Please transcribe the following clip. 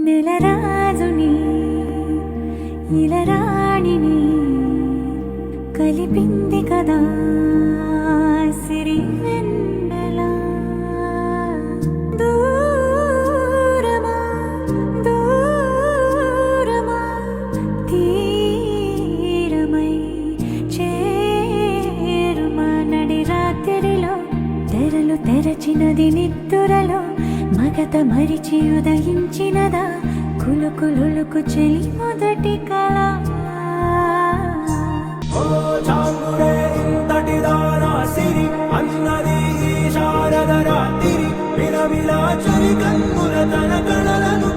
నెలరాజుని ఇలరాణిని కలిపింది కదా సిరి వెన్నెల. దూరమా దూరమా తీరమై చేరుమా నడి రాత్రిలో తెరలు తెరచినది నిద్దురలో మగత మరిచి ఉదయించినదా కులుకులుకు చెలి మొదటి కళ. అన్నది శారద రాత్రి విలవిలా చలి కన్నుల తన కళలను